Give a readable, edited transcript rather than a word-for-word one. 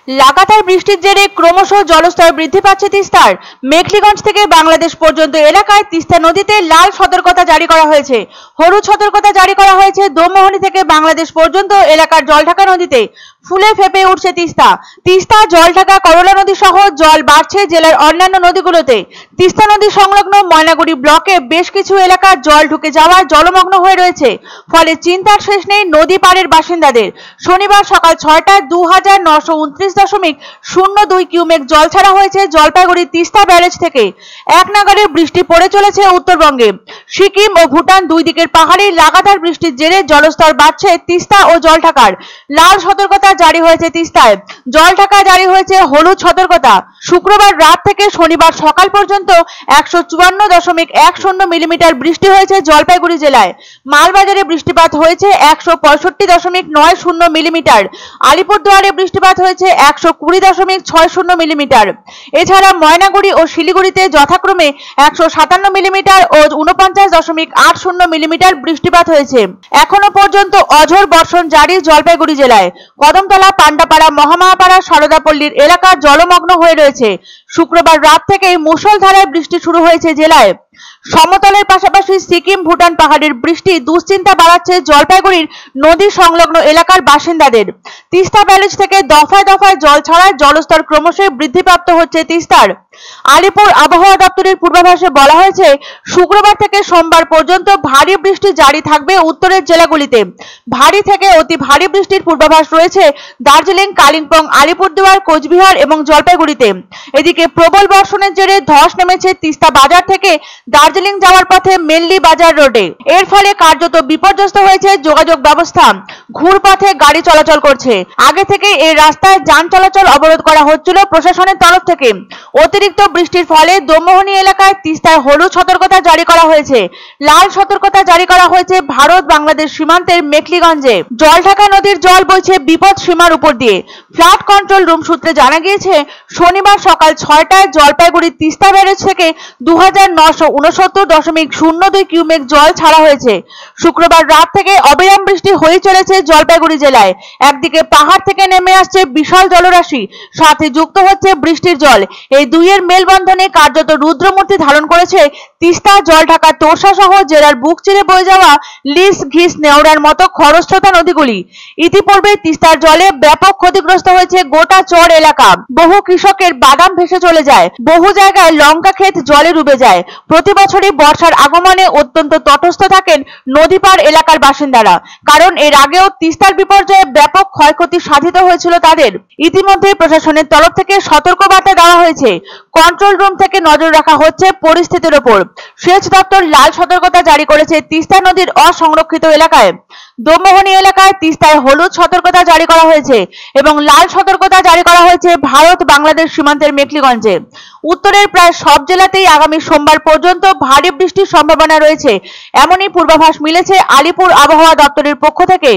লাগাতার বৃষ্টির জেরে ক্রমশ জলস্তর বৃদ্ধি পাচ্ছে তিস্তার। মেখলিগঞ্জ থেকে বাংলাদেশ পর্যন্ত এলাকায় তিস্তা নদীতে লাল সতর্কতা জারি করা হয়েছে। হলুদ সতর্কতা জারি করা হয়েছে দোমোহনী থেকে বাংলাদেশ পর্যন্ত এলাকার জলঢাকা নদীতে। ফুলে ফেপে উঠছে তিস্তা। তিস্তা, জলঢাকা, করলা নদী সহ জল বাড়ছে জেলার অন্যান্য নদীগুলোতে। তিস্তা নদী সংলগ্ন ময়নাগুড়ি ব্লকে বেশ কিছু এলাকা জল ঢুকে যাওয়ায় জলমগ্ন হয়ে রয়েছে। ফলে চিন্তার শেষ নেই নদী পাড়ের বাসিন্দাদের। শনিবার সকাল 6টায় 2929.02 কিউমেক জল ছাড়া হয়েছে জলপাইগুড়ি তিস্তা ব্যারেজ থেকে। এক নাগাড়ে বৃষ্টি পড়ে চলেছে উত্তরবঙ্গে। সিকিম ও ভুটান দুই দিকের পাহাড়ে লাগাতার বৃষ্টির জেরে জলস্তর বাড়ছে তিস্তা ও জলঢাকার। লাল সতর্কতা জারি হয়েছে তিস্তায়। জলঢাকায় জারি হয়েছে হলুদ সতর্কতা। শুক্রবার রাত থেকে শনিবার সকাল পর্যন্ত 154.10 মিলিমিটার বৃষ্টি হয়েছে জলপাইগুড়ি জেলায়। মালবাজারে বৃষ্টিপাত হয়েছে 165.90 মিলিমিটার। আলিপুরদুয়ারে বৃষ্টিপাত হয়েছে 120.60 মিলিমিটার। এছাড়া ময়নাগুড়ি ও শিলিগুড়িতে যথাক্রমে 157 মিলিমিটার ও 49.80 মিলিমিটার বৃষ্টিপাত হয়েছে। এখনো পর্যন্ত অঝোর বর্ষণ জারি জলপাইগুড়ি জেলায়। কদমতলা, পান্ডাপাড়া, মহামায়াপাড়া, সারদাপল্লীর এলাকা জলমগ্ন হয়ে রয়েছে। শুক্রবার রাত থেকেই মুষলধারায় বৃষ্টি শুরু হয়েছে জেলায়। সমতলের পাশাপাশি সিকিম, ভুটান পাহাড়ের বৃষ্টি দুশ্চিন্তা বাড়াচ্ছে জলপাইগুড়ির নদী সংলগ্ন এলাকার বাসিন্দাদের। তিস্তা ব্যারেজ থেকে দফায় দফায় জল ছাড়ায় জলস্তর ক্রমশই বৃদ্ধিপ্রাপ্ত হচ্ছে তিস্তার। আলিপুর আবহাওয়া দপ্তরের পূর্বাভাসে বলা হয়েছে, শুক্রবার থেকে সোমবার পর্যন্ত ভারী বৃষ্টি জারি থাকবে উত্তরের জেলাগুলিতে। ভারী থেকে অতি ভারী বৃষ্টির পূর্বাভাস রয়েছে দার্জিলিং, কালিম্পং, আলিপুরদুয়ার, কোচবিহার এবং জলপাইগুড়িতে। এদিকে প্রবল বর্ষণের জেরে ধস নেমেছে তিস্তা বাজার থেকে দার্জিলিং যাওয়ার পথে মেল্লি বাজার রোডে। এর ফলে কার্যত বিপর্যস্ত হয়েছে যোগাযোগ ব্যবস্থা। ঘুরপথে গাড়ি চলাচল করছে। আগে থেকে এই রাস্তায় যান চলাচল অবরোধ করা হচ্ছিল প্রশাসনের তরফ থেকে। অতিরিক্ত বৃষ্টির ফলে দোমোহনী এলাকায় তিস্তায় হলুদ সতর্কতা জারি করা হয়েছে। লাল সতর্কতা জারি করা হয়েছে ভারত বাংলাদেশ সীমান্তের মেখলিগঞ্জে। জলঢাকা নদীর জল বইছে বিপদ সীমার উপর দিয়ে। ফ্লাড কন্ট্রোল রুম সূত্রে জানা গিয়েছে, শনিবার সকাল 6টায় জলপাইগুড়ি তিস্তা ব্যারেজ থেকে 2969.02 কিউমেক জল ছাড়া হয়েছে। শুক্রবার রাত থেকে অবিরাম বৃষ্টি হয়ে চলেছে জলপাইগুড়ি জেলায়। একদিকে পাহাড় থেকে নেমে আসছে বিশাল জলরাশি, সাথে যুক্ত হচ্ছে বৃষ্টির জল। এই দুইয়ের মেলবন্ধনে কার্যত রুদ্রমূর্তি ধারণ করেছে তিস্তা, জলঢাকা, তোরসা সহ জেলার বুক চিরে বয়ে যাওয়া লিস, ঘিস, নেওড়ার মতো খরস্রোতা নদীগুলি। ইতিপূর্বে তিস্তার জলে ব্যাপক ক্ষতিগ্রস্ত হয়েছে গোটা চর এলাকা। বহু কৃষকের বাদাম ভেসে চলে যায়। বহু জায়গায় লঙ্কা ক্ষেত জলে ডুবে যায়। প্রতি বছরই বর্ষার আগমনে অত্যন্ত তটস্থ থাকেন নদীপাড় এলাকার বাসিন্দারা, কারণ এর আগেও তিস্তার বিপর্যয়ে ব্যাপক ক্ষয়ক্ষতি সাধিত হয়েছিল তাদের। ইতিমধ্যে প্রশাসনের তরফ থেকে সতর্কবার্তা দেওয়া হয়েছে। কন্ট্রোল রুম থেকে নজর রাখা হচ্ছে পরিস্থিতির ওপর। সেচ দপ্তর লাল সতর্কতা জারি করেছে তিস্তা নদীর অসংরক্ষিত এলাকায়। দোমোহনী এলাকায় তিস্তায় হলুদ সতর্কতা জারি করা হয়েছে এবং লাল সতর্কতা জারি করা হয়েছে ভারত বাংলাদেশ সীমান্তের মেখলিগঞ্জে। উত্তরের প্রায় সব জেলাতেই আগামী সোমবার পর্যন্ত ভারী বৃষ্টির সম্ভাবনা রয়েছে, এমনই পূর্বাভাস মিলেছে আলিপুর আবহাওয়া দপ্তরের পক্ষ থেকে।